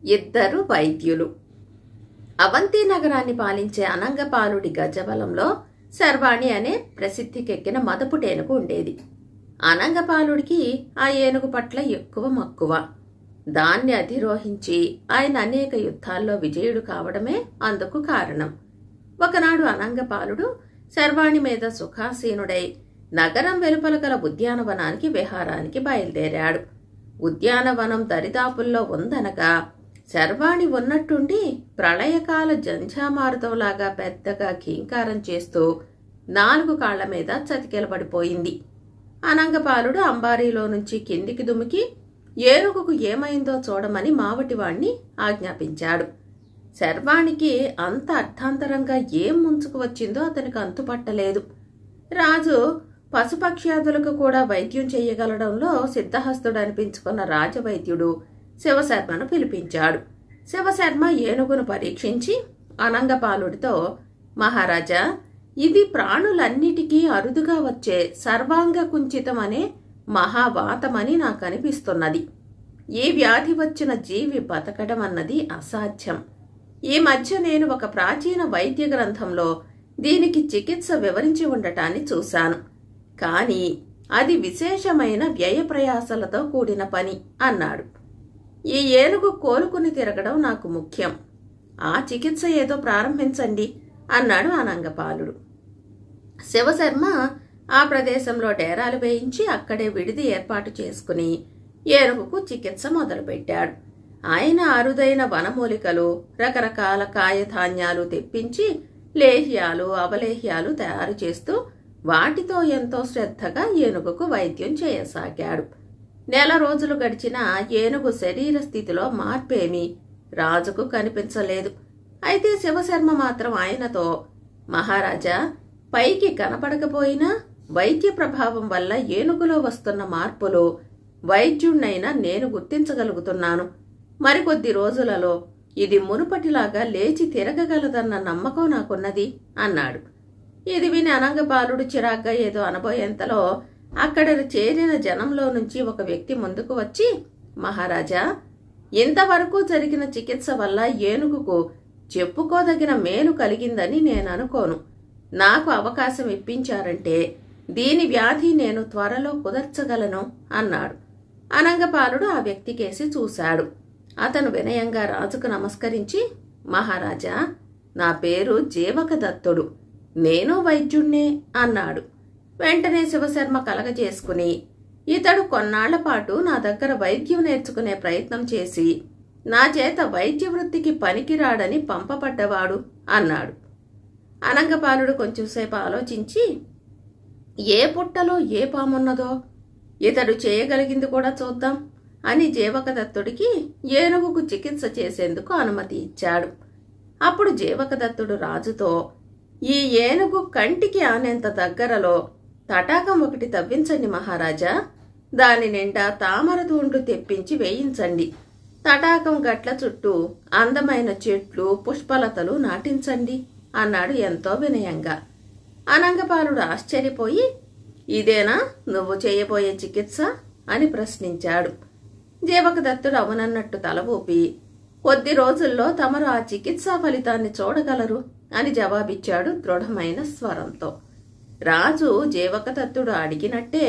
ఇద్దరు వైద్యులు. అవంతి నగరాన్ని పాలించే అనంగపాలుడి గజబలంలో శర్వాణి అనే ప్రసిద్ధికెక్కిన మదపుటి ఏనుగు ఉండేది. అనంగపాలుడికి ఆ ఏనుగు పట్ల ఎక్కువ మక్కువ. దాన్ని అధిరోహించి ఆయన అనేక యుద్ధాల్లో విజయుడు కావడమే అందుకు కారణం. ఒకనాడు అనంగపాలుడు శర్వాణి మీద సుఖాసీనుడై నగరం వెలుపల గల ఉద్యానవనానికి విహారానికి బయలుదేరాడు. ఉద్యానవనం దరిదాపుల్లో ఉందనగా శర్వాణి ఉన్నట్టుండి ప్రళయకాల జంఝామారుతంలాగా పెద్దగా ఘీంకారం చేస్తూ 4 కాళ్ల మీద చతికిలబడిపోయింది. అనంగపాలుడు అంబారీలో నుంచి కిందికి దుమికి ఏనుగుకు ఏమైందో చూడమని మావటివాణ్ణి ఆజ్ఞాపించాడు. శర్వాణికి అంత అర్థాంతరంగా ఏం ముంచుకు వచ్చిందో అతనికి అంతుపట్టలేదు. రాజు పశుపక్ష్యాదులకు కూడా వైద్యం చెయ్యగలడంలో సిద్ధహస్తుడనిపించుకున్న రాజవైద్యుడు శివశర్మను పిలిపించాడు. శివశర్మ ఏనుగును పరీక్షించి అనంగపాలుడితో, మహారాజా, ఇది ప్రాణులన్నిటికీ అరుదుగా వచ్చే సర్వాంగ కుంచితమనే మహావాతమని నాకనిపిస్తున్నది. ఈ వ్యాధి వచ్చిన జీవి బతకడం అన్నది అసాధ్యం. ఈ మధ్య నేను ఒక ప్రాచీన వైద్య గ్రంథంలో దీనికి చికిత్స వివరించి ఉండటాన్ని చూశాను. కాని అది విశేషమైన వ్యయప్రయాసలతో కూడిన పని అన్నాడు. ఈ ఏనుగు కోలుకుని తిరగడం నాకు ముఖ్యం. ఆ చికిత్స ఏదో ప్రారంభించండి అన్నాడు అనంగపాలుడు. శివశర్మ ఆ ప్రదేశంలో డేరాలు వేయించి అక్కడే విడిది ఏర్పాటు చేసుకుని ఏనుగుకు చికిత్స మొదలుపెట్టాడు. ఆయన అరుదైన వనమూలికలు, రకరకాల కాయధాన్యాలు తెప్పించి లేహ్యాలు, అవలేహ్యాలు తయారు చేస్తూ వాటితో ఎంతో శ్రద్ధగా ఏనుగుకు వైద్యం చేయసాగాడు. 1 రోజులు గడిచినా ఏనుగు శరీర స్థితిలో మార్పేమీ రాజుకు కనిపించలేదు. అయితే శివశర్మ మాత్రం ఆయనతో, మహారాజా, పైకి కనపడకపోయినా వైద్య ప్రభావం వల్ల ఏనుగులో వస్తున్న మార్పులు వైద్యుణ్ణైనా నేను గుర్తించగలుగుతున్నాను. మరికొద్ది రోజులలో ఇది మునుపటిలాగా లేచి తిరగగలదన్న నమ్మకం నాకున్నది అన్నాడు. ఇది విని అనంగపాలుడు చిరాగ్గా ఏదో అనబోయేంతలో అక్కడ చేరిన జనంలో నుంచి ఒక వ్యక్తి ముందుకు వచ్చి, మహారాజా, ఇంతవరకు జరిగిన చికిత్స వల్ల ఏనుగుకు చెప్పుకోదగిన మేలు కలిగిందని నేననుకోను. నాకు అవకాశం ఇప్పించారంటే దీని వ్యాధి నేను త్వరలో కుదర్చగలను అన్నాడు. అనంగపాలుడు ఆ వ్యక్తికేసి చూశాడు. అతను వినయంగా రాజుకు నమస్కరించి, మహారాజా, నా పేరు జీవకదత్తుడు, నేను వైద్యుణ్ణే అన్నాడు. వెంటనే శివశర్మ కలగజేసుకుని, ఇతడు కొన్నాళ్ల పాటు నా దగ్గర వైద్యం నేర్చుకునే ప్రయత్నం చేసి నా చేత వైద్య వృత్తికి పనికిరాడని పంపబడ్డవాడు అన్నాడు. అనంగపాలుడు కొంచెంసేపు ఆలోచించి, ఏ పుట్టలో ఏ పామున్నదో ఇతడు చేయగలిగింది కూడా చూద్దాం అని జీవకదత్తుడికి ఏనుగుకు చికిత్స చేసేందుకు అనుమతి ఇచ్చాడు. అప్పుడు జీవకదత్తుడు రాజుతో, ఈ ఏనుగు కంటికి ఆనేంత దగ్గరలో తటాకం ఒకటి తవ్వించండి మహారాజా. దాని నిండా తామర తూండ్లు తెప్పించి వేయించండి. తటాకం గట్ల చుట్టూ అందమైన చెట్లు, పుష్పలతలు నాటించండి అన్నాడు ఎంతో వినయంగా. అనంగపాలుడు ఆశ్చర్యపోయి, ఇదేనా నువ్వు చేయబోయే చికిత్స అని ప్రశ్నించాడు. జీవకదత్తుడు అవునన్నట్టు తల ఊపి, కొద్ది రోజుల్లో తమరు ఆ చికిత్సా ఫలితాన్ని చూడగలరు అని జవాబిచ్చాడు దృఢమైన స్వరంతో. రాజు జీవకదత్తుడు అడిగినట్టే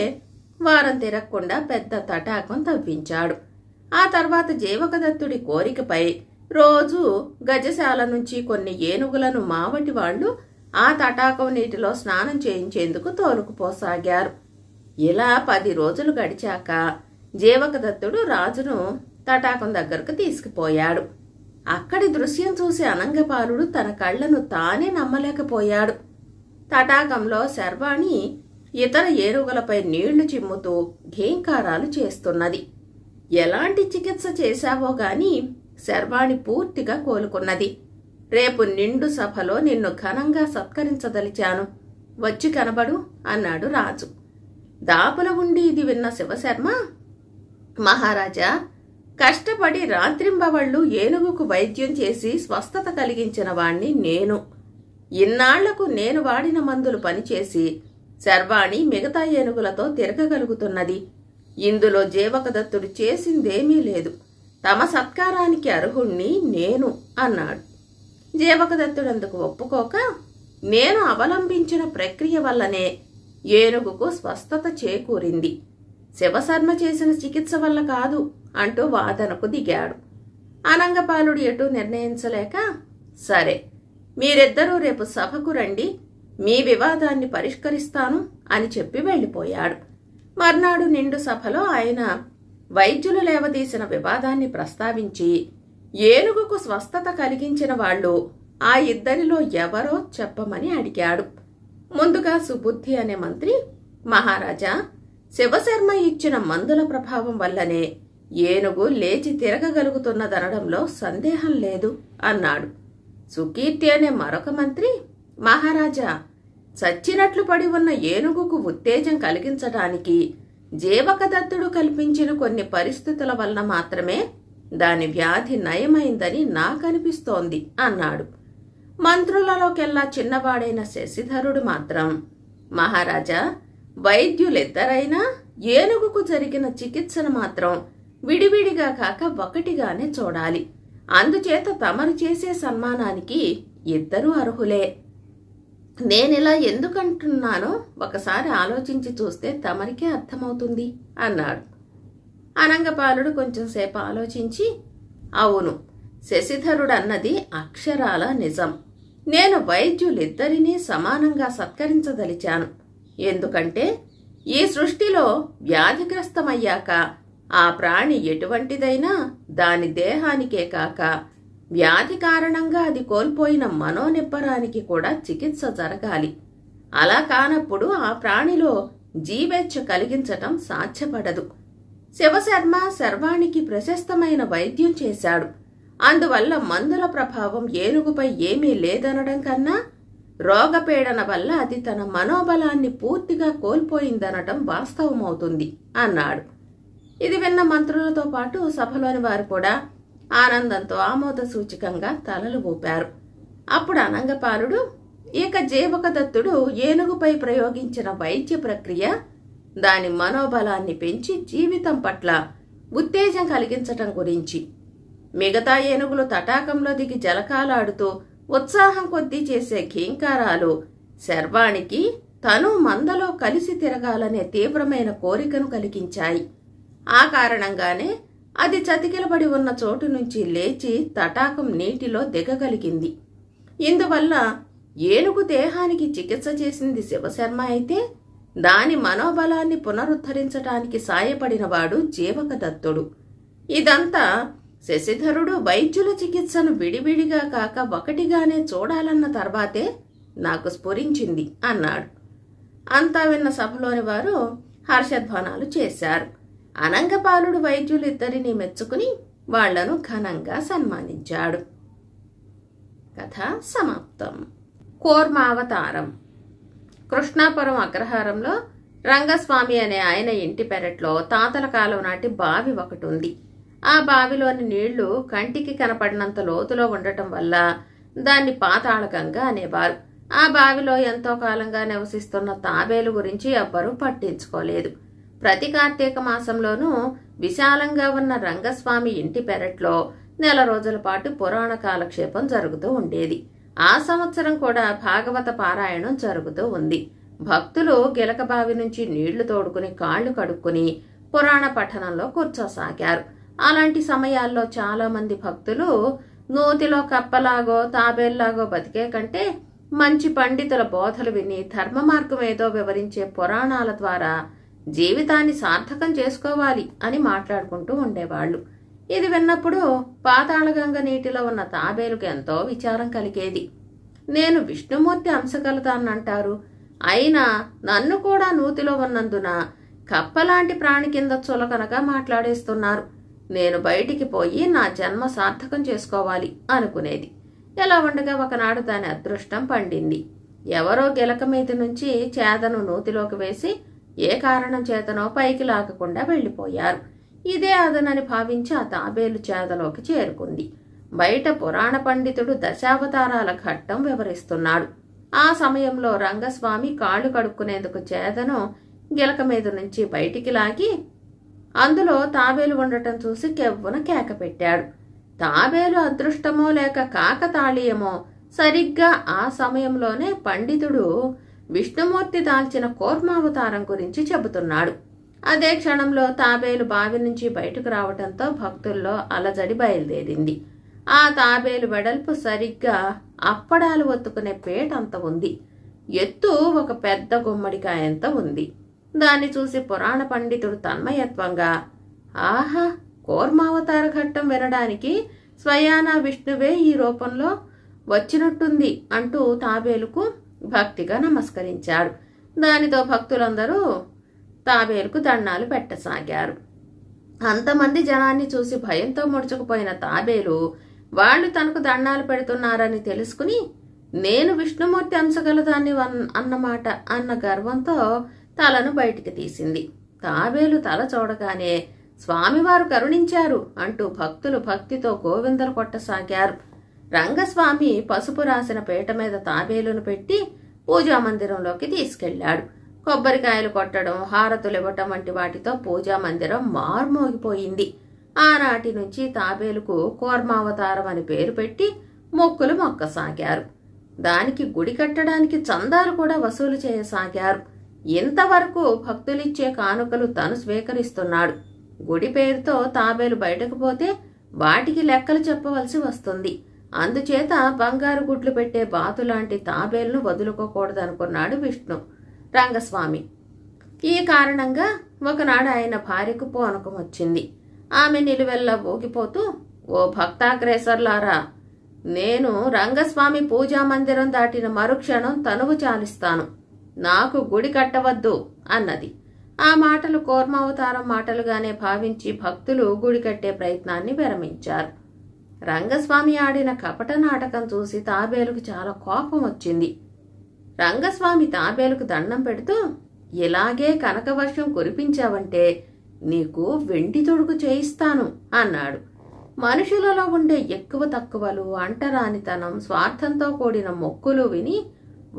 వారం తిరగకుండా పెద్ద తటాకం తవ్వించాడు. ఆ తర్వాత జీవకదత్తుడి కోరికపై రోజు గజశాల నుంచి కొన్ని ఏనుగులను మావటి వాళ్లు ఆ తటాకం నీటిలో స్నానం చేయించేందుకు తోలుకుపోసాగారు. ఇలా 10 రోజులు గడిచాక జీవకదత్తుడు రాజును తటాకం దగ్గరకు తీసుకుపోయాడు. అక్కడి దృశ్యం చూసి అనంగపాలుడు తన కళ్లను తానే నమ్మలేకపోయాడు. తటాకంలో శర్వాణి ఇతర ఏనుగులపై నీళ్లు చిమ్ముతూ ఘీంకారాలు చేస్తున్నది. ఎలాంటి చికిత్స చేశావో గాని శర్వాణి పూర్తిగా కోలుకున్నది. రేపు నిండు సభలో నిన్ను ఘనంగా సత్కరించదలిచాను, వచ్చి కనబడు అన్నాడు రాజు. దాపుల ఉండి ఇది విన్న శివశర్మ, మహారాజా, కష్టపడి రాత్రింబవళ్లు ఏనుగుకు వైద్యం చేసి స్వస్థత కలిగించిన వాణ్ణి నేను. ఇన్నాళ్లకు నేను వాడిన మందులు పనిచేసి శర్వాణి మిగతా ఏనుగులతో తిరగగలుగుతున్నది. ఇందులో జీవకదత్తుడు చేసిందేమీ లేదు. తమ సత్కారానికి అర్హుణ్ణి నేను అన్నాడు. జీవకదత్తుడందుకు ఒప్పుకోక, నేను అవలంబించిన ప్రక్రియ వల్లనే ఏనుగుకు స్వస్థత చేకూరింది, శివశర్మ చేసిన చికిత్స వల్ల కాదు అంటూ వాదనకు దిగాడు. అనంగపాలుడు ఎటూ నిర్ణయించలేక, సరే మీరిద్దరూ రేపు సభకు రండి, మీ వివాదాన్ని పరిష్కరిస్తాను అని చెప్పి వెళ్ళిపోయాడు. మర్నాడు నిండు సభలో ఆయన వైద్యులు లేవదీసిన వివాదాన్ని ప్రస్తావించి, ఏనుగుకు స్వస్థత కలిగించిన వాళ్ళు ఆ ఇద్దరిలో ఎవరో చెప్పమని అడిగాడు. ముందుగా సుబుద్ధి అనే మంత్రి, మహారాజా, శివశర్మ ఇచ్చిన మందుల ప్రభావం వల్లనే ఏనుగు లేచి తిరగగలుగుతున్నదనడంలో సందేహం లేదు అన్నాడు. సుకీర్తి అనే మరొక మంత్రి, మహారాజా, చచ్చినట్లు పడి ఉన్న ఏనుగుకు ఉత్తేజం కలిగించడానికి జీవకదత్తుడు కల్పించిన కొన్ని పరిస్థితుల వలన మాత్రమే దాని వ్యాధి నయమైందని నాకనిపిస్తోంది అన్నాడు. మంత్రులలోకెల్లా చిన్నవాడైన శశిధరుడు మాత్రం, మహారాజా, వైద్యులిద్దరైనా ఏనుగుకు జరిగిన చికిత్సను మాత్రం విడివిడిగా కాక ఒకటిగానే చూడాలి, అందుచేత తమరు చేసే సన్మానానికి ఇద్దరూ అర్హులే. నేనిలా ఎందుకంటున్నానో ఒకసారి ఆలోచించి చూస్తే తమరికే అర్థమవుతుంది అన్నాడు. అనంగపాలుడు కొంచెంసేపు ఆలోచించి, అవును, శశిధరుడన్నది అక్షరాల నిజం. నేను వైద్యులిద్దరినీ సమానంగా సత్కరించదలిచాను. ఎందుకంటే ఈ సృష్టిలో వ్యాధిగ్రస్తమయ్యాక ఆ ప్రాణి ఎటువంటిదైనా దాని దేహానికే కాక వ్యాధి కారణంగా అది కోల్పోయిన మనోనిబ్బరానికి కూడా చికిత్స జరగాలి. అలా కానప్పుడు ఆ ప్రాణిలో జీవేచ్ఛ కలిగించటం సాధ్యపడదు. శివశర్మ శర్వాణికి ప్రశస్తమైన వైద్యం చేశాడు. అందువల్ల మందుల ప్రభావం ఏనుగుపై ఏమీ లేదనడం కన్నా రోగపీడన వల్ల అది తన మనోబలాన్ని పూర్తిగా కోల్పోయిందనటం వాస్తవమవుతుంది అన్నాడు. ఇది విన్న మంత్రులతో పాటు సభలోని వారు కూడా ఆనందంతో ఆమోద సూచకంగా తలలు ఊపారు. అప్పుడు అనంగపాలుడు, ఇక జీవకదత్తుడు ఏనుగుపై ప్రయోగించిన వైద్య ప్రక్రియ దాని మనోబలాన్ని పెంచి జీవితం పట్ల ఉత్తేజం కలిగించటం గురించి, మిగతా ఏనుగులు తటాకంలో దిగి జలకాలాడుతూ ఉత్సాహం కొద్దీ చేసే ఘీంకారాలు శర్వాణికి తను మందలో కలిసి తిరగాలనే తీవ్రమైన కోరికను కలిగించాయి. ఆ కారణంగానే అది చతికిలబడి ఉన్న చోటు నుంచి లేచి తటాకం నీటిలో దిగగలిగింది. ఇందువల్ల ఏనుగు దేహానికి చికిత్స చేసింది శివశర్మ అయితే దాని మనోబలాన్ని పునరుద్ధరించటానికి సాయపడినవాడు జీవకదత్తుడు. ఇదంతా శశిధరుడు వైద్యుల చికిత్సను విడివిడిగా కాక ఒకటిగానే చూడాలన్న తర్వాతే నాకు స్ఫురించింది అన్నాడు. అంతా విన్న సభలోని వారు హర్షధ్వానాలు చేశారు. అనంగపాలుడు వైద్యులిద్దరినీ మెచ్చుకుని వాళ్లను ఘనంగా సన్మానించాడు. కథ సమాప్తం. కూర్మావతారం. కృష్ణాపురం అగ్రహారంలో రంగస్వామి అనే ఆయన ఇంటి పెరట్లో తాతల కాలం నాటి బావి ఒకటి ఉంది. ఆ బావిలోని నీళ్లు కంటికి కనపడినంత లోతులో ఉండటం వల్ల దాన్ని పాతాళగంగ అనేవారు. ఆ బావిలో ఎంతో కాలంగా నివసిస్తున్న తాబేలు గురించి ఎవ్వరూ పట్టించుకోలేదు. ప్రతి కార్తీక మాసంలోనూ విశాలంగా ఉన్న రంగస్వామి ఇంటి పెరట్లో నెల రోజుల పాటు పురాణ కాలక్షేపం జరుగుతూ ఉండేది. ఆ సంవత్సరం కూడా భాగవత పారాయణం జరుగుతూ ఉంది. భక్తులు గిలక బావి నుంచి నీళ్లు తోడుకుని కాళ్లు కడుక్కుని పురాణ పఠనంలో కూర్చోసాగారు. అలాంటి సమయాల్లో చాలా మంది భక్తులు నూతిలో కప్పలాగో తాబేల్లాగో బతికే కంటే మంచి పండితుల బోధలు విని ధర్మ మార్గం ఏదో వివరించే పురాణాల ద్వారా జీవితాన్ని సార్థకం చేసుకోవాలి అని మాట్లాడుకుంటూ ఉండేవాళ్లు. ఇది విన్నప్పుడు పాతాళగంగ నీటిలో ఉన్న తాబేలుకు ఎంతో విచారం కలిగేది. నేను విష్ణుమూర్తి అంశగలుగుతానంటారు, అయినా నన్ను కూడా నూతిలో ఉన్నందున కప్పలాంటి ప్రాణి కింద చులకనగా మాట్లాడేస్తున్నారు. నేను బయటికి పోయి నా జన్మ సార్థకం చేసుకోవాలి అనుకునేది. ఎలా ఉండగా ఒకనాడు దాని అదృష్టం పండింది. ఎవరో గిలక మీద నుంచి చేదను నూతిలోకి వేసి ఏ కారణం చేతనో పైకి లాగకుండా వెళ్లిపోయారు. ఇదే అదనని భావించి ఆ తాబేలు చేదలోకి చేరుకుంది. బయట పురాణ పండితుడు దశావతారాల ఘట్టం వివరిస్తున్నాడు. ఆ సమయంలో రంగస్వామి కాళ్లు కడుక్కునేందుకు చేదను గిలక మీద నుంచి బయటికి లాగి అందులో తాబేలు ఉండటం చూసి కెవ్వున కేక పెట్టాడు. తాబేలు అదృష్టమో లేక కాకతాళీయమో సరిగ్గా ఆ సమయంలోనే పండితుడు విష్ణుమూర్తి దాల్చిన కూర్మావతారం గురించి చెబుతున్నాడు. అదే క్షణంలో తాబేలు బావి నుంచి బయటకు రావటంతో భక్తుల్లో అలజడి బయలుదేరింది. ఆ తాబేలు వెడల్పు సరిగ్గా అప్పడాలు ఒత్తుకునే పేటంత ఉంది. ఎత్తు ఒక పెద్ద గుమ్మడికాయంత ఉంది. దాన్ని చూసి పురాణ పండితుడు తన్మయత్వంగా, ఆహా, కూర్మావతార ఘట్టం వినడానికి స్వయాన విష్ణువే ఈ రూపంలో వచ్చినట్టుంది అంటూ తాబేలుకు భక్తిగా నమస్కరించాడు. దానితో భక్తులందరూ తాబేలుకు దండాలు పెట్టసాగారు. అంతమంది జనాన్ని చూసి భయంతో ముడుచుకుపోయిన తాబేలు వాళ్ళు తనకు దండాలు పెడుతున్నారని తెలుసుకుని, నేను విష్ణుమూర్తి అంశగలదాన్ని అన్నమాట అన్న గర్వంతో తలను బయటికి తీసింది. తాబేలు తల చూడగానే స్వామివారు కరుణించారు అంటూ భక్తులు భక్తితో గోవిందలు కొట్టసాగారు. రంగస్వామి పసుపు రాసిన పీట మీద తాబేలును పెట్టి పూజామందిరంలోకి తీసుకెళ్లాడు. కొబ్బరికాయలు కొట్టడం, హారతులు ఇవ్వటం వంటి వాటితో పూజామందిరం మార్మోగిపోయింది. ఆనాటి నుంచి తాబేలుకు కూర్మావతారం అని పేరు పెట్టి మొక్కులు మొక్కసాగారు. దానికి గుడి కట్టడానికి చందాలు కూడా వసూలు చేయసాగారు. ఇంతవరకు భక్తులిచ్చే కానుకలు తను స్వీకరిస్తున్నాడు. గుడి పేరుతో తాబేలు బయటకు పోతే వాటికి లెక్కలు చెప్పవలసి వస్తుంది. అందుచేత బంగారు గుడ్లు పెట్టే బాతులాంటి తాబేలును వదులుకోకూడదనుకున్నాడు విష్ణు రంగస్వామి. ఈ కారణంగా ఒకనాడు ఆయన భార్యకు పూనకం వచ్చింది. ఆమె నిలువెల్లా ఊగిపోతూ, ఓ భక్తాగ్రేసర్లారా, నేను రంగస్వామి పూజామందిరం దాటిన మరుక్షణం తనువు చాలిస్తాను, నాకు గుడి కట్టవద్దు అన్నది. ఆ మాటలు కూర్మావతారం మాటలుగానే భావించి భక్తులు గుడి కట్టే ప్రయత్నాన్ని విరమించారు. రంగస్వామి ఆడిన కపట నాటకం చూసి తాబేలుకు చాలా కోపం వచ్చింది. రంగస్వామి తాబేలుకు దండం పెడుతూ, ఇలాగే కనకవర్షం కురిపించావంటే నీకు వెండి తొడుగు చేయిస్తాను అన్నాడు. మనుషులలో ఉండే ఎక్కువ తక్కువలు, అంటరానితనం, స్వార్థంతో కూడిన మొక్కులు విని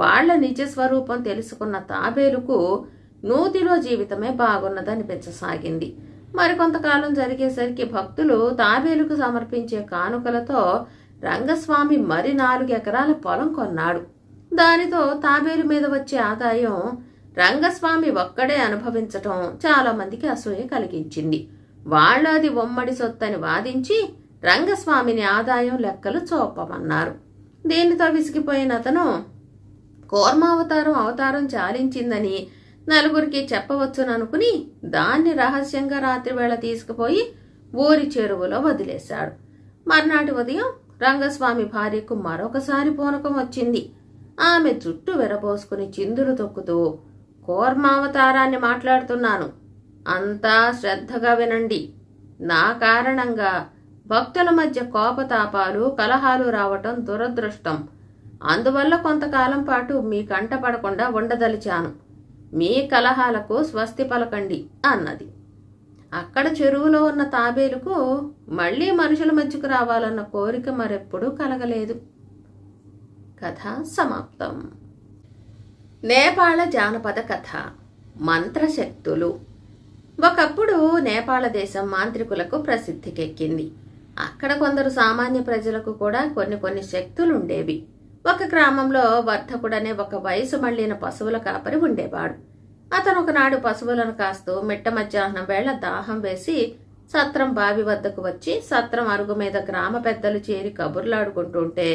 వాళ్ల నిజస్వరూపం తెలుసుకున్న తాబేలుకు నూతిలో జీవితమే బాగున్నదనిపించసాగింది. మరికొంతకాలం జరిగేసరికి భక్తులు తాబేలుకు సమర్పించే కానుకలతో రంగస్వామి మరి 4 ఎకరాల పొలం కొన్నాడు. దానితో తాబేలు మీద వచ్చే ఆదాయం రంగస్వామి ఒక్కడే అనుభవించటం చాలా మందికి అసూయ కలిగించింది. వాళ్ళు అది ఉమ్మడి సొత్తని వాదించి రంగస్వామిని ఆదాయం లెక్కలు చూపమన్నారు. దీనితో విసిగిపోయిన అతను కూర్మావతారం చాలించిందని నలుగురికి చెప్పవచ్చుననుకుని దాన్ని రహస్యంగా రాత్రివేళ తీసుకుపోయి ఊరి చెరువులో వదిలేశాడు. మర్నాటి ఉదయం రంగస్వామి భార్యకు మరొకసారి పూనకం వచ్చింది. ఆమె జుట్టు విరబోసుకుని చిందులు తొక్కుతూ, కూర్మావతారాన్ని మాట్లాడుతున్నాను, అంతా శ్రద్ధగా వినండి. నా కారణంగా భక్తుల మధ్య కోపతాపాలు, కలహాలు రావటం దురదృష్టం. అందువల్ల కొంతకాలం పాటు మీ కంట పడకుండా ఉండదలిచాను. మీ కలహాలకు స్వస్తి పలకండి అన్నది. అక్కడ చెరువులో ఉన్న తాబేలుకు మళ్లీ మనుషుల మధ్యకు రావాలన్న కోరిక మరెప్పుడూ కలగలేదు. కథ సమాప్తం. నేపాళ జానపద కథ. మంత్రశక్తులు. ఒకప్పుడు నేపాళ దేశం మాంత్రికులకు ప్రసిద్ధికెక్కింది. అక్కడ కొందరు సామాన్య ప్రజలకు కూడా కొన్ని శక్తులుండేవి. ఒక గ్రామంలో వర్ధకుడనే ఒక వయసు మళ్లిన పశువుల కాపరి ఉండేవాడు. అతను ఒకనాడు పశువులను కాస్తూ మిట్ట మధ్యాహ్నం వేళ దాహం వేసి సత్రం బావి వద్దకు వచ్చి సత్రం అరుగు మీద గ్రామ పెద్దలు చేరి కబుర్లాడుకుంటుంటే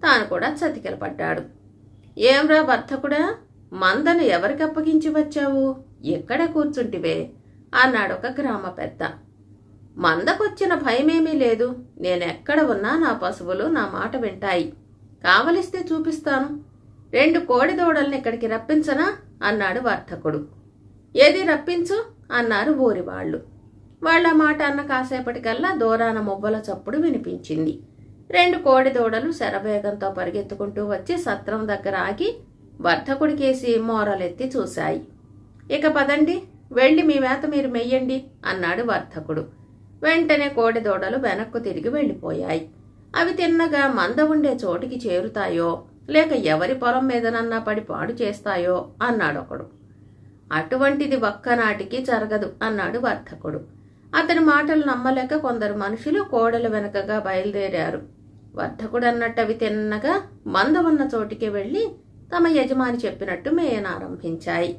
తాను కూడా చతికిలపడ్డాడు. ఏంరా వర్ధకుడా, మందను ఎవరికి అప్పగించి వచ్చావు? ఎక్కడ కూర్చుంటివే అన్నాడు ఒక గ్రామ పెద్ద. మందకొచ్చిన భయమేమీ లేదు. నేనెక్కడ ఉన్నా నా పశువులు నా మాట వింటాయి. కావలిస్తే చూపిస్తాను. 2 కోడి దూడల్ని ఇక్కడికి రప్పించనా అన్నాడు వర్ధకుడు. ఏది రప్పించు అన్నారు ఊరి వాళ్ళు. వాళ్ల మాట అన్న కాసేపటికల్లా దూరాన మువ్వల చప్పుడు వినిపించింది. 2 కోడి దూడలు శరవేగంతో పరిగెత్తుకుంటూ వచ్చి సత్రం దగ్గర ఆగి వర్ధకుడికేసి మోరలెత్తి చూశాయి. ఇక పదండి, వెళ్లి మీ మేత మీరు మెయ్యండి అన్నాడు వర్ధకుడు. వెంటనే కోడి దూడలు వెనక్కు తిరిగి వెళ్లిపోయాయి. అవి తిన్నగా మంద ఉండే చోటికి చేరుతాయో లేక ఎవరి పొలం మీదనన్నా పడి పాడు చేస్తాయో అన్నాడొకడు. అటువంటిది ఒక్కనాటికి జరగదు అన్నాడు వర్ధకుడు. అతని మాటలు నమ్మలేక కొందరు మనుషులు కోడల వెనకగా బయలుదేరారు. వర్ధకుడు అన్నట్టు అవి తిన్నగా మంద ఉన్న చోటికి వెళ్లి తమ యజమాని చెప్పినట్టు మేయనారంభించాయి.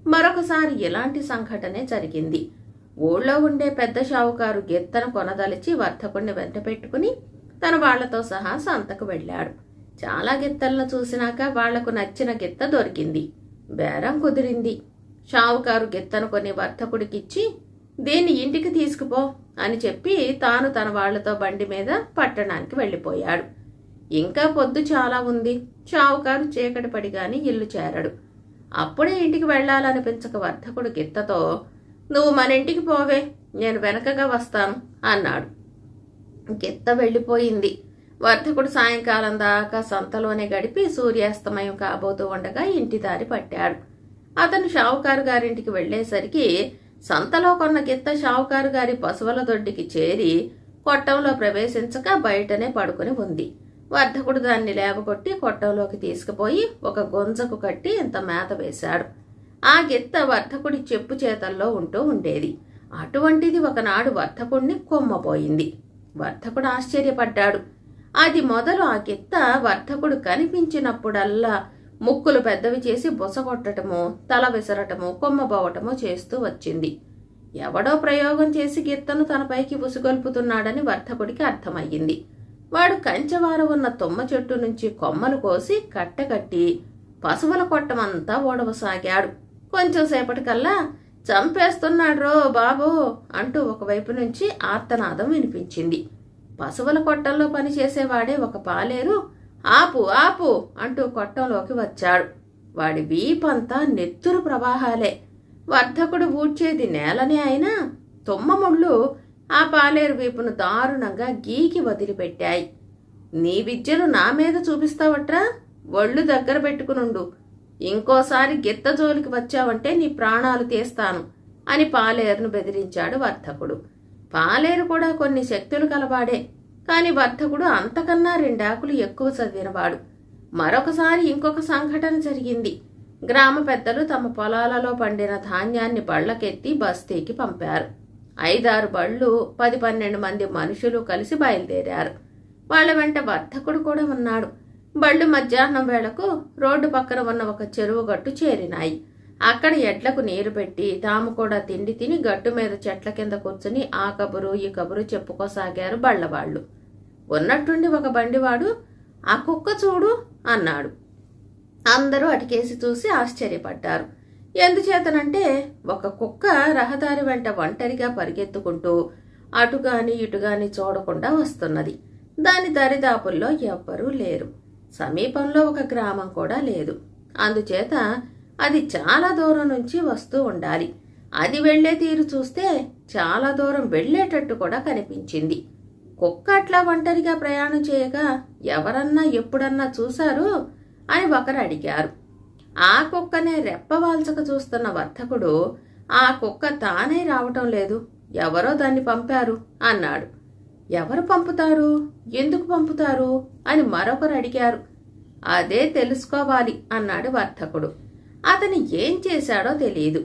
మరొకసారి ఇలాంటి సంఘటనే జరిగింది. ఊళ్ళో ఉండే పెద్ద షావుకారు గిత్తను కొనదలిచి వర్ధకుడిని వెంట పెట్టుకుని తన వాళ్లతో సహా సంతకు వెళ్లాడు. చాలా గిత్తలను చూసినాక వాళ్లకు నచ్చిన గిత్త దొరికింది. బేరం కుదిరింది. షావుకారు గిత్తను కొని వర్ధకుడికిచ్చి దీన్ని ఇంటికి తీసుకుపో అని చెప్పి తాను తన వాళ్లతో బండి మీద పట్టణానికి వెళ్లిపోయాడు. ఇంకా పొద్దు చాలా ఉంది. షావుకారు చీకటి పడిగాని ఇల్లు చేరడు. అప్పుడే ఇంటికి వెళ్లాలనిపించక వర్ధకుడు గిత్తతో, నువ్వు మన ఇంటికి పోవే, నేను వెనకగా వస్తాను అన్నాడు. గిత్త వెళ్లిపోయింది. వర్ధకుడు సాయంకాలం దాకా సంతలోనే గడిపి సూర్యాస్తమయం కాబోతూ ఉండగా ఇంటి దారి పట్టాడు. అతను షావుకారు గారింటికి వెళ్లేసరికి సంతలో కొన్న గిత్త షావుకారు గారి పశువుల దొడ్డికి చేరి కొట్టంలో ప్రవేశించక బయటనే పడుకుని ఉంది. వర్ధకుడు దాన్ని లేవగొట్టి కొట్టంలోకి తీసుకుపోయి ఒక గొంజకు కట్టి ఇంత మేత వేశాడు. ఆ గిత్త వర్ధకుడి చెప్పు చేతల్లో ఉంటూ ఉండేది. అటువంటిది ఒకనాడు వర్ధకుడిని కొమ్మపోయింది. వర్ధకుడు ఆశ్చర్యపడ్డాడు. అది మొదలు ఆ గిత్త వర్ధకుడు కనిపించినప్పుడల్లా ముక్కులు పెద్దవి చేసి బుసగొట్టటము, తల విసరటము, కొమ్మబోవటము చేస్తూ వచ్చింది. ఎవడో ప్రయోగం చేసి గిత్తను తనపైకి ఉసిగొల్పుతున్నాడని వర్ధకుడికి అర్థమయ్యింది. వాడు కంచెవార ఉన్న తుమ్మ చెట్టు నుంచి కొమ్మలు కోసి కట్టకట్టి పశువుల కొట్టమంతా ఓడవసాగాడు. కొంచెం సేపటికల్లా చంపేస్తున్నాడ్రో బాబో అంటూ ఒకవైపు నుంచి ఆర్తనాదం వినిపించింది. పశువుల కొట్టంలో పనిచేసేవాడే ఒక పాలేరు ఆపు ఆపు అంటూ కొట్టంలోకి వచ్చాడు. వాడి వీపంతా నెత్తురు ప్రవాహాలే. వర్ధకుడు ఊడ్చేది నేలనే అయినా తుమ్మముళ్ళు ఆ పాలేరు వీపును దారుణంగా గీకి వదిలిపెట్టాయి. నీ విద్యను నా మీద చూపిస్తావట్రా, ఒళ్ళు దగ్గర పెట్టుకునుండు, ఇంకోసారి గిత్త జోలికి వచ్చావంటే నీ ప్రాణాలు తీస్తాను అని పాలేరును బెదిరించాడు వర్ధకుడు. పాలేరు కూడా కొన్ని శక్తులు కలవాడే, కాని వర్ధకుడు అంతకన్నా 2 ఆకులు ఎక్కువ చదివినవాడు. మరొకసారి ఇంకొక సంఘటన జరిగింది. గ్రామ పెద్దలు తమ పొలాలలో పండిన ధాన్యాన్ని బళ్లకెత్తి బస్తీకి పంపారు. 5-6 బళ్ళు, 10-12 మంది మనుషులు కలిసి బయలుదేరారు. వాళ్ల వెంట వర్ధకుడు కూడా ఉన్నాడు. బళ్ళు మధ్యాహ్నం వేళకు రోడ్డు పక్కన ఉన్న ఒక చెరువు గట్టు చేరినాయి. అక్కడ ఎడ్లకు నీరు పెట్టి తాము కూడా తిండి తిని గట్టు మీద చెట్ల కింద కూర్చుని ఆ కబురు ఈ కబురు చెప్పుకోసాగారు బళ్లవాళ్లు. ఉన్నట్టుండి ఒక బండివాడు, ఆ కుక్క చూడు అన్నాడు. అందరూ అటుకేసి చూసి ఆశ్చర్యపడ్డారు. ఎందుచేతనంటే ఒక కుక్క రహదారి వెంట ఒంటరిగా పరిగెత్తుకుంటూ అటుగాని ఇటుగాని చూడకుండా వస్తున్నది. దాని దరిదాపుల్లో ఎవ్వరూ లేరు. సమీపంలో ఒక గ్రామం కూడా లేదు. అందుచేత అది చాలా దూరం నుంచి వస్తూ ఉండాలి. అది వెళ్లే తీరు చూస్తే చాలా దూరం వెళ్లేటట్టు కూడా కనిపించింది. కుక్క అట్లా ఒంటరిగా ప్రయాణం చేయగా ఎవరన్నా ఎప్పుడన్నా చూశారు అని ఒకరు అడిగారు. ఆ కుక్కనే రెప్పవాల్చక చూస్తున్న వర్ధకుడు, ఆ కుక్క తానే రావటం లేదు, ఎవరో దాన్ని పంపారు అన్నాడు. ఎవరు పంపుతారు, ఎందుకు పంపుతారు అని మరొకరు అడిగారు. అదే తెలుసుకోవాలి అన్నాడు వర్ధకుడు. అతను ఏం చేశాడో తెలియదు.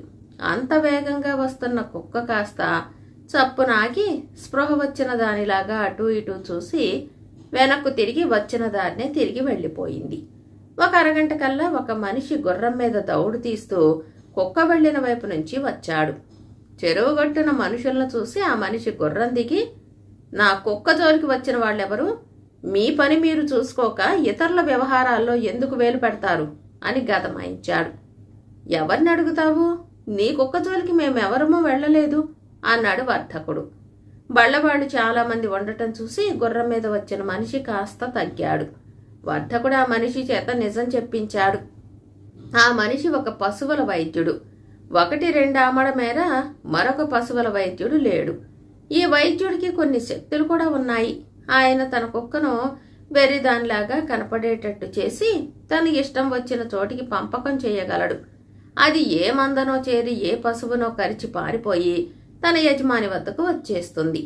అంత వేగంగా వస్తున్న కుక్క కాస్త చప్పునాగి స్పృహ వచ్చిన దానిలాగా అటూ ఇటూ చూసి వెనక్కు తిరిగి వచ్చిన దారినే తిరిగి వెళ్లిపోయింది. ఒక అరగంట కల్లా ఒక మనిషి గుర్రం మీద దౌడు తీస్తూ కుక్క వెళ్లిన వైపు నుంచి వచ్చాడు. చెరువు గట్టున మనుషులను చూసి ఆ మనిషి గుర్రం దిగి, నా కుక్క జోలికి వచ్చిన వాళ్ళెవరు, మీ పని మీరు చూసుకోక ఇతరుల వ్యవహారాల్లో ఎందుకు వేలు పెడతారు అని గదమాయించాడు. ఎవరిని అడుగుతావు, నీ కుక్క జోలికి మేమెవరమూ వెళ్లలేదు అన్నాడు వర్ధకుడు. బళ్లవాళ్లు చాలా మంది ఉండటం చూసి గుర్రం మీద వచ్చిన మనిషి కాస్త తగ్గాడు. వర్ధకుడు ఆ మనిషి చేత నిజం చెప్పించాడు. ఆ మనిషి ఒక పశువుల వైద్యుడు. 1-2 ఆమడ మేర మరొక పశువుల వైద్యుడు లేడు. ఈ వైద్యుడికి కొన్ని శక్తులు కూడా ఉన్నాయి. ఆయన తన కుక్కను వెర్రిదానిలాగా కనపడేటట్టు చేసి తన ఇష్టం వచ్చిన చోటికి పంపకం చేయగలడు. అది ఏ మందనో చేరి ఏ పశువునో కరిచి పారిపోయి తన యజమాని వద్దకు వచ్చేస్తుంది.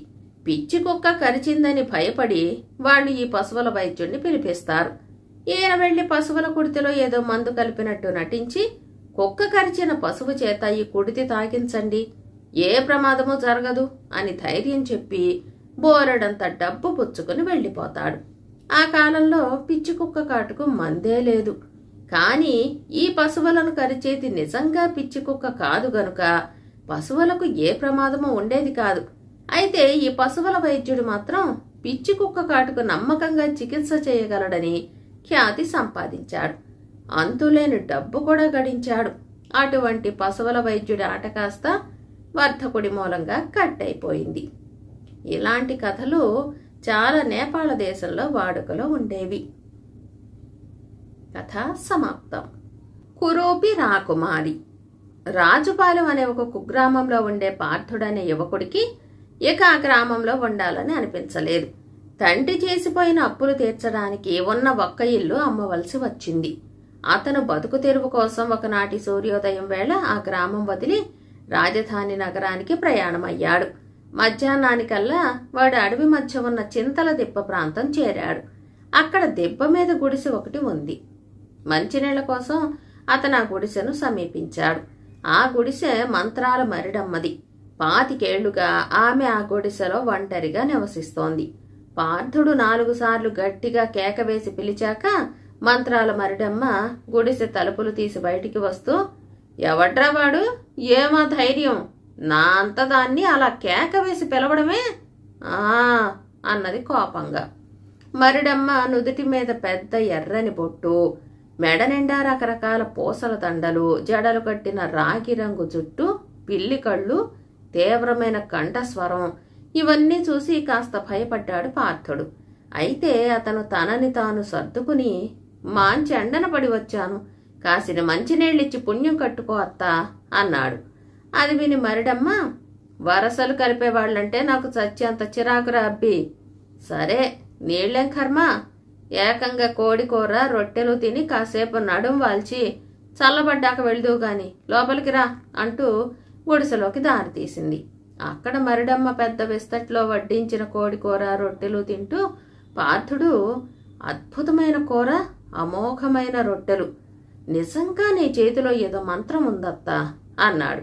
పిచ్చి కుక్క కరిచిందని భయపడి వాళ్ళు ఈ పశువుల వైద్యుడిని పిలిపిస్తారు. ఈయన వెళ్లి పశువుల కుడితిలో ఏదో మందు కలిపినట్టు నటించి, కుక్క కరిచిన పశువు చేత ఈ కుడితి తాగించండి, ఏ ప్రమాదమూ జరగదు అని ధైర్యం చెప్పి బోరెడంత డబ్బు పుచ్చుకుని వెళ్ళిపోతాడు. ఆ కాలంలో పిచ్చి కుక్క కాటుకు మందే లేదు. కాని ఈ పశువులను కరిచేది నిజంగా పిచ్చి కుక్క కాదు గనుక పశువులకు ఏ ప్రమాదమూ ఉండేది కాదు. అయితే ఈ పశువుల వైద్యుడు మాత్రం పిచ్చి కుక్క కాటుకు నమ్మకంగా చికిత్స చేయగలడని ఖ్యాతి సంపాదించాడు. అంతులేని డబ్బు కూడా గడించాడు. అటువంటి పశువుల వైద్యుడి ఆట కాస్త వర్ధకుడి మూలంగా కట్టయిపోయింది. ఇలాంటి కథలు చాలా నేపాళ దేశంలో వాడుకలో ఉండేవి. కథ సమాప్తం. కురూపి రాకుమారి. రాజుపాలెం అనే ఒక కుగ్రామంలో ఉండే పార్థుడనే యువకుడికి ఇక ఆ గ్రామంలో ఉండాలని అనిపించలేదు. తండ్రి చేసిపోయిన అప్పులు తీర్చడానికి ఉన్న ఒక్క ఇల్లు అమ్మవలసి వచ్చింది. అతను బతుకు తెరువు కోసం ఒకనాటి సూర్యోదయం వేళ ఆ గ్రామం వదిలి రాజధాని నగరానికి ప్రయాణమయ్యాడు. మధ్యాహ్నానికల్లా వాడు అడవి మధ్య ఉన్న చింతల దిబ్బ ప్రాంతం చేరాడు. అక్కడ దిబ్బ మీద గుడిసె ఒకటి ఉంది. మంచినీళ్ల కోసం అతను ఆ గుడిసెను సమీపించాడు. ఆ గుడిసె మంత్రాల మరిడమ్మది. 25 ఏళ్లుగా ఆమె ఆ గుడిసెలో ఒంటరిగా నివసిస్తోంది. పార్థుడు 4 సార్లు గట్టిగా కేక వేసి పిలిచాక మంత్రాల మరిడమ్మ గుడిసె తలుపులు తీసి బయటికి వస్తూ, ఎవడ్రా వాడు, ఏమా ధైర్యం, నా అంత దాన్ని అలా కేక వేసి పిలవడమే అన్నది కోపంగా. మరిడమ్మ నుదుటి మీద పెద్ద ఎర్రని బొట్టు, మెడ నిండా రకరకాల పూసల దండలు, జడలు కట్టిన రాగి రంగు జుట్టు, పిల్లి కళ్ళు, తీవ్రమైన కంఠస్వరం ఇవన్నీ చూసి కాస్త భయపడ్డాడు పార్థుడు. అయితే అతను తనని తాను సర్దుకుని, మాంచి ఎండన పడి వచ్చాను, కాసిన మంచినీళ్ళిచ్చి పుణ్యం కట్టుకో అత్తా అన్నాడు. అది విని మరిడమ్మ, వరసలు కలిపేవాళ్లంటే నాకు చచ్చేంత చిరాకురా అబ్బి. సరే, నీళ్లేం కర్మ, ఏకంగా కోడికూర రొట్టెలు తిని కాసేపు నడుం వాల్చి చల్లబడ్డాక వెళ్దువు గాని లోపలికి రా అంటూ గుడిసెలోకి దారి తీసింది. అక్కడ మరిడమ్మ పెద్ద విస్తట్లో వడ్డించిన కోడికూర రొట్టెలు తింటూ పార్థుడు, అద్భుతమైన కూర, అమోఘమైన రొట్టెలు, నిజంగా నీ చేతిలో ఏదో మంత్రం ఉందత్తా అన్నాడు.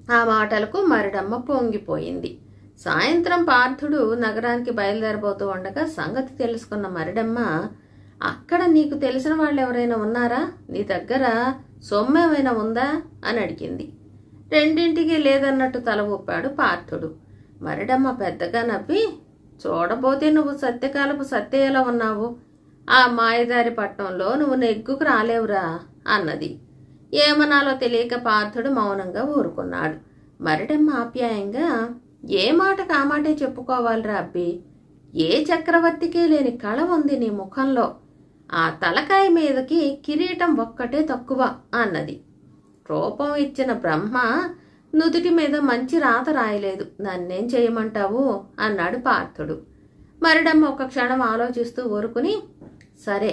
ఆ మాటలకు మరిడమ్మ పొంగిపోయింది. సాయంత్రం పార్థుడు నగరానికి బయలుదేరబోతూ ఉండగా సంగతి తెలుసుకున్న మరిడమ్మ, అక్కడ నీకు తెలిసిన వాళ్ళు ఎవరైనా ఉన్నారా, నీ దగ్గర సొమ్మేమైనా ఉందా అని అడిగింది. రెండింటికి లేదన్నట్టు తల ఊపాడు పార్థుడు. మరిడమ్మ పెద్దగా నవ్వి, చూడబోతే నువ్వు సత్యకాలపు సత్య ఎలా ఉన్నావు, ఆ మాయదారి పట్నంలో నువ్వు నెగ్గుకు రాలేవురా అన్నది. ఏమనాలో తెలియక పార్థుడు మౌనంగా ఊరుకున్నాడు. మరిడమ్మ ఆప్యాయంగా, ఏ మాట కామాటే చెప్పుకోవాలిరా అబ్బి, ఏ చక్రవర్తికి లేని కళ ఉంది నీ ముఖంలో, ఆ తలకాయ మీదకి కిరీటం ఒక్కటే తక్కువ అన్నది. రూపం ఇచ్చిన బ్రహ్మ నుదుటి మీద మంచి రాత రాయలేదు, నన్నేం చేయమంటావు అన్నాడు పార్థుడు. మరిడమ్మ ఒక క్షణం ఆలోచిస్తూ ఊరుకుని, సరే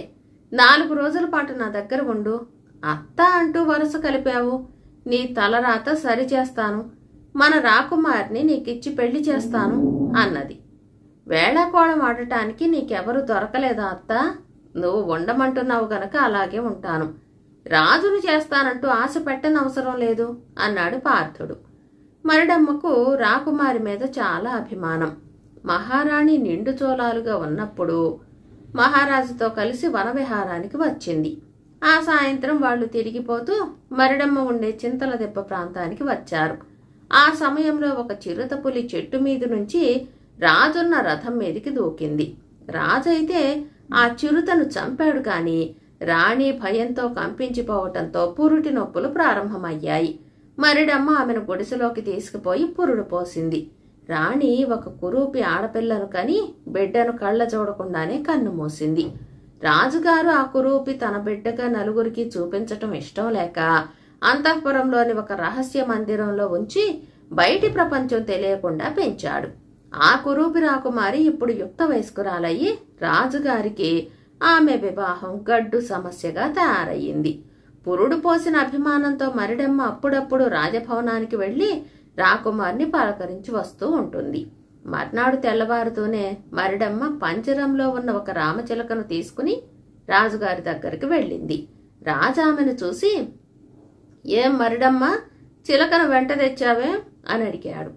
4 రోజుల పాటు నా దగ్గర ఉండు, అత్త అంటూ వరుస కలిపావు, నీ తలరాత సరిచేస్తాను, మన రాకుమారిని నీకిచ్చి పెళ్లి చేస్తాను అన్నది. వేళాకోళం ఆడటానికి నీకెవరు దొరకలేదా అత్త, నువ్వు ఉండమంటున్నావు గనక అలాగే ఉంటాను, రాజును చేస్తానంటూ ఆశ పెట్టనవసరం లేదు అన్నాడు పార్థుడు. మరిడమ్మకు రాకుమారి మీద చాలా అభిమానం. మహారాణి నిండు చోళాలుగా ఉన్నప్పుడు మహారాజుతో కలిసి వనవిహారానికి వచ్చింది. ఆ సాయంత్రం వాళ్లు తిరిగిపోతూ మరిడమ్మ ఉండే చింతల దెబ్బ ప్రాంతానికి వచ్చారు. ఆ సమయంలో ఒక చిరుతపులి చెట్టు మీద నుంచి రాజున్న రథం మీదికి దూకింది. రాజైతే ఆ చిరుతను చంపాడు కాని రాణి భయంతో కంపించిపోవటంతో పురుటి నొప్పులు ప్రారంభమయ్యాయి. మరిడమ్మ ఆమెను గుడిసెలోకి తీసుకుపోయి పురుడు పోసింది. రాణి ఒక కురూపి ఆడపిల్లను కని బిడ్డను కళ్ళ చూడకుండానే కన్ను మూసింది. రాజుగారు ఆ కురూపి తన బిడ్డగా నలుగురికి చూపించటం ఇష్టం లేక అంతఃపురంలోని ఒక రహస్య మందిరంలో ఉంచి బయటి ప్రపంచం తెలియకుండా పెంచాడు. ఆ కురూపి రాకుమారి ఇప్పుడు యుక్త వయస్కురాలయ్యి రాజుగారికి ఆమె వివాహం గడ్డు సమస్యగా తయారయ్యింది. పురుడు పోసిన అభిమానంతో మరిడమ్మ అప్పుడప్పుడు రాజభవనానికి వెళ్లి రాకుమారిని పలకరించి వస్తూ ఉంటుంది. మర్నాడు తెల్లవారుతూనే మరిడమ్మ పంజరంలో ఉన్న ఒక రామచిలకను తీసుకుని రాజుగారి దగ్గరికి వెళ్ళింది. రాజు ఆమెను చూసి, ఏం మరిడమ్మ, చిలకను వెంట తెచ్చావే, అని అడిగాడు.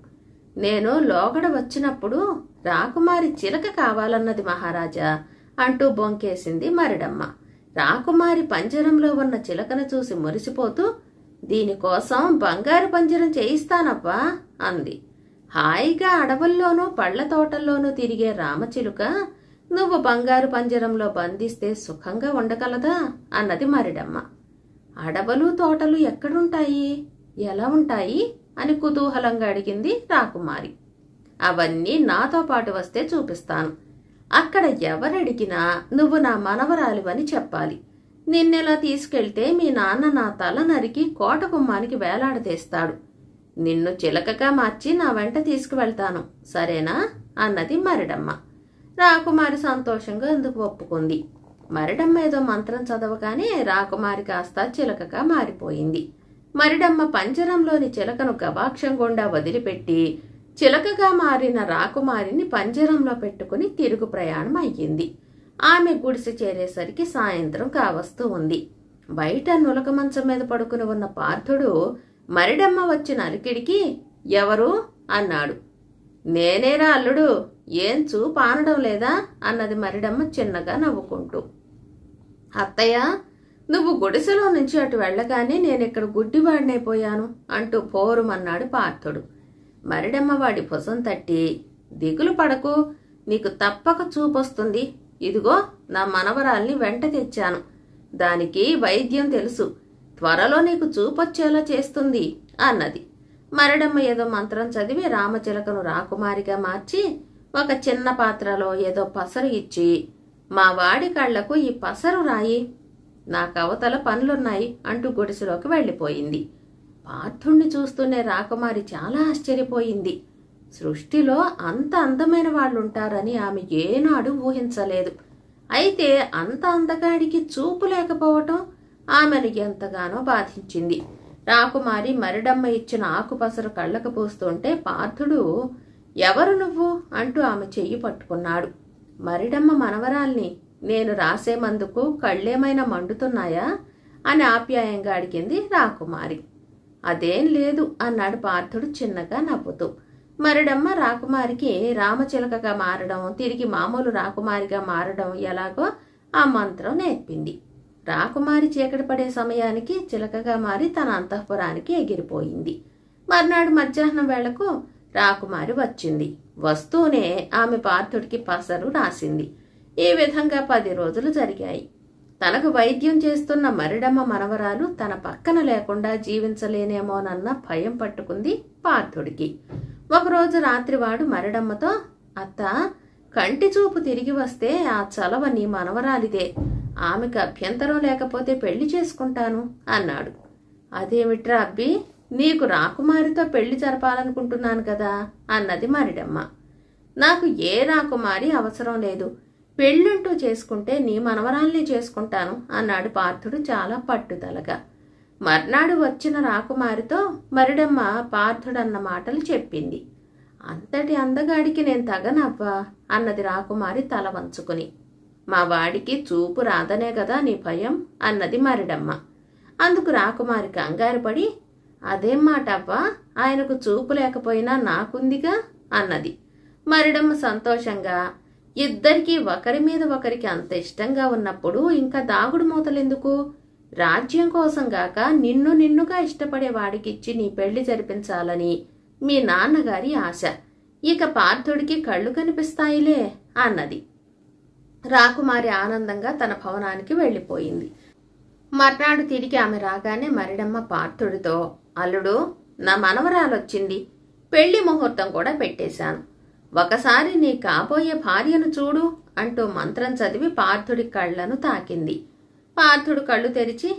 నేను లోగడ వచ్చినప్పుడు రాకుమారి చిలక కావాలన్నది మహారాజా అంటూ బొంకేసింది మరిడమ్మ. రాకుమారి పంజరంలో ఉన్న చిలకను చూసి మురిసిపోతూ, దీనికోసం బంగారు పంజరం చేయిస్తానవ్వా అంది. హాయిగా అడవుల్లోనూ పళ్ల తోటల్లోనూ తిరిగే రామచిలుక నువ్వు బంగారు పంజరంలో బంధిస్తే సుఖంగా ఉండగలదా అన్నది మరిడమ్మ. అడవులు తోటలు ఎక్కడుంటాయి, ఎలా ఉంటాయి అని కుతూహలంగా అడిగింది రాకుమారి. అవన్నీ నాతో పాటు వస్తే చూపిస్తాను. అక్కడ ఎవరడిగినా నువ్వు నా మనవరాలివని చెప్పాలి. నిన్నెలా తీసుకెళ్తే మీ నాన్న నా తల నరికి కోట గుమ్మానికి వేలాడదీస్తాడు. నిన్ను చిలకగా మార్చి నా వెంట తీసుకువెళ్తాను, సరేనా అన్నది మరిడమ్మ. రాకుమారి సంతోషంగా అందుకు ఒప్పుకుంది. మరిడమ్మ ఏదో మంత్రం చదవగానే రాకుమారి కాస్త చిలకగా మారిపోయింది. మరిడమ్మ పంజరంలోని చిలకను గవాక్షం గుండా వదిలిపెట్టి చిలకగా మారిన రాకుమారిని పంజరంలో పెట్టుకుని తిరుగు ప్రయాణం అయ్యింది. ఆమె గుడిసె చేరేసరికి సాయంత్రం కావస్తూ ఉంది. బయట నులక మంచం మీద పడుకుని ఉన్న పార్థుడు మరిడమ్మ వచ్చిన అలికిడికి ఎవరు అన్నాడు. నేనేరా అల్లుడు, ఏం చూపు ఆనడం లేదా అన్నది మరిడమ్మ చిన్నగా నవ్వుకుంటూ. అత్తయ్య, నువ్వు గుడిసెలో నుంచి అటు వెళ్ళగానే నేనిక్కడ గుడ్డివాడినైపోయాను అంటూ పోరుమన్నాడు పార్థుడు. మరిడమ్మ వాడి భుజం తట్టి, దిగులు పడకు, నీకు తప్పక చూపొస్తుంది. ఇదిగో నా మనవరాల్ని వెంట తెచ్చాను. దానికి వైద్యం తెలుసు, త్వరలో నీకు చూపొచ్చేలా చేస్తుంది అన్నది. మరిడమ్మ ఏదో మంత్రం చదివి రామచిలకను రాకుమారిగా మార్చి ఒక చిన్న పాత్రలో ఏదో పసరు ఇచ్చి, మా వాడి కళ్లకు ఈ పసరు రాయి, నాకు అవతల పనులున్నాయి అంటూ గుడిసెలోకి వెళ్ళిపోయింది. పార్థుణ్ణి చూస్తూనే రాకుమారి చాలా ఆశ్చర్యపోయింది. సృష్టిలో అంత అందమైన వాళ్ళుంటారని ఆమె ఏనాడు ఊహించలేదు. అయితే అంత అందగాడికి చూపు లేకపోవటం ఆమెను ఎంతగానో బాధించింది. రాకుమారి మరిడమ్మ ఇచ్చిన ఆకుపసరు కళ్ళకు పూస్తుంటే పార్థుడు, ఎవరు నువ్వు అంటూ ఆమె చెయ్యి పట్టుకున్నాడు. మరిడమ్మ మనవరాల్ని. నేను రాసే మందుకు కళ్ళేమైనా మండుతున్నాయా అని ఆప్యాయంగా అడిగింది రాకుమారి. అదేం లేదు అన్నాడు పార్థుడు చిన్నగా నవ్వుతూ. మరిడమ్మ రాకుమారికి రామచిలకగా మారడం, తిరిగి మామూలు రాకుమారిగా మారడం ఎలాగో ఆ మంత్రం నేర్పింది. రాకుమారి చీకటి పడే సమయానికి చిలకగా మారి తన అంతఃపురానికి ఎగిరిపోయింది. మర్నాడు మధ్యాహ్నం వేళకు రాకుమారి వచ్చింది. వస్తూనే ఆమె పార్థుడికి పసరు రాసింది. ఈ విధంగా 10 రోజులు జరిగాయి. తనకు వైద్యం చేస్తున్న మరిడమ్మ మనవరాలు తన పక్కన లేకుండా జీవించలేనేమోనన్న భయం పట్టుకుంది పార్థుడికి. ఒకరోజు రాత్రి వాడు మరిడమ్మతో, అత్త, కంటి చూపు తిరిగి వస్తే ఆ చలవ నీ మనవరాలిదే. ఆమెకు అభ్యంతరం లేకపోతే పెళ్లి చేసుకుంటాను అన్నాడు. అదేమిట్రా అబ్బి, నీకు రాకుమారితో పెళ్లి జరపాలనుకుంటున్నాను కదా అన్నది మరిడమ్మ. నాకు ఏ రాకుమారి అవసరం లేదు, పెళ్ళంటూ చేసుకుంటే నీ మనవరాల్ని చేసుకుంటాను అన్నాడు పార్థుడు చాలా పట్టుదలగా. మర్నాడు వచ్చిన రాకుమారితో మరిడమ్మ పార్థుడన్న మాటలు చెప్పింది. అంతటి అందగాడికి నేను తగనవ్వా అన్నది రాకుమారి తల వంచుకుని. మా వాడికి చూపు రాదనే కదా నీ భయం అన్నది మరిడమ్మ. అందుకు రాకుమారి కంగారు పడి, అదేం మాట అవ్వా, ఆయనకు చూపు లేకపోయినా నాకుందిగా అన్నది. మరిడమ్మ సంతోషంగా, ఇద్దరికీ ఒకరి మీద ఒకరికి అంత ఇష్టంగా ఉన్నప్పుడు ఇంకా దాగుడు మూతలెందుకు? రాజ్యం కోసం గాక నిన్నుగా ఇష్టపడే వాడికిచ్చి నీ పెళ్లి జరిపించాలని మీ నాన్నగారి ఆశ. ఇక పార్థుడికి కళ్ళు కనిపిస్తాయిలే అన్నది. రాకుమారి ఆనందంగా తన భవనానికి వెళ్ళిపోయింది. మర్నాడు తిరిగి ఆమె రాగానే మరిడమ్మ పార్థుడితో, అల్లుడు, నా మనవరాలొచ్చింది, పెళ్లి ముహూర్తం కూడా పెట్టేశాను. ఒకసారి నీ కాబోయే భార్యను చూడు అంటూ మంత్రం చదివి పార్థుడి కళ్లను తాకింది. పార్థుడు కళ్ళు తెరిచి,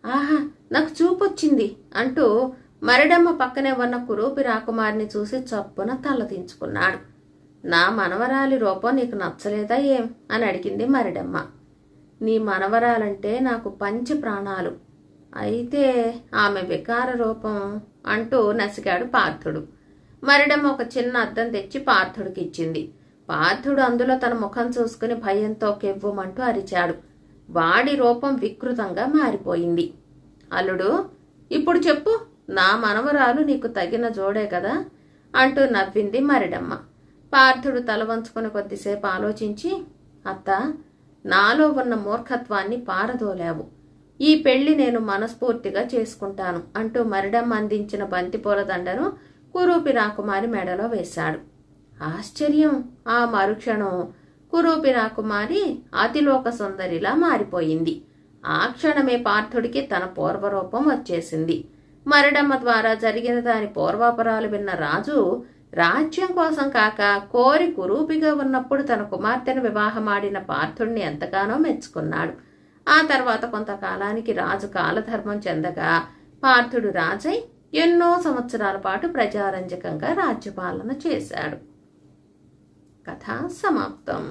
ఆహా, నాకు చూపొచ్చింది అంటూ మరిడమ్మ పక్కనే ఉన్న కురూపి రాకుమారిని చూసి చప్పున తలదించుకున్నాడు. నా మనవరాలి రూపం నీకు నచ్చలేదా ఏం అని అడిగింది మరిడమ్మ. నీ మనవరాలంటే నాకు పంచి ప్రాణాలు, అయితే ఆమె వికార రూపం అంటూ నసిగాడు పార్థుడు. మరిడమ్మ ఒక చిన్న అద్దం తెచ్చి పార్థుడికి ఇచ్చింది. పార్థుడు అందులో తన ముఖం చూసుకుని భయంతో కెవ్వుమంటూ అరిచాడు. వాడి రూపం వికృతంగా మారిపోయింది. అల్లుడు, ఇప్పుడు చెప్పు, నా మనవరాలు నీకు తగిన జోడే కదా అంటూ నవ్వింది మరిడమ్మ. పార్థుడు తల వంచుకుని కొద్దిసేపు ఆలోచించి, అత్త, నాలో ఉన్న మూర్ఖత్వాన్ని పారదోలావు. ఈ పెళ్లి నేను మనస్ఫూర్తిగా చేసుకుంటాను అంటూ మరిడమ్మ అందించిన బంతిపూల దండను కురూపి రాకుమారి మెడలో వేశాడు. ఆశ్చర్యం! ఆ మరుక్షణం కురూపి రాకుమారి అతిలోక సుందరిలా మారిపోయింది. ఆ క్షణమే పార్థుడికి తన పూర్వరూపం వచ్చేసింది. మరిడమ్మ ద్వారా జరిగిన దాని పూర్వాపరాలు విన్న రాజు రాజ్యం కోసం కాక కోరి కురూపిగా ఉన్నప్పుడు తన కుమార్తెను వివాహమాడిన పార్థుడిని ఎంతగానో మెచ్చుకున్నాడు. ఆ తర్వాత కొంతకాలానికి రాజు కాలధర్మం చెందగా పార్థుడు రాజై ఎన్నో సంవత్సరాల పాటు ప్రజారంజకంగా రాజ్యపాలన చేశాడు. కథ సమాప్తం.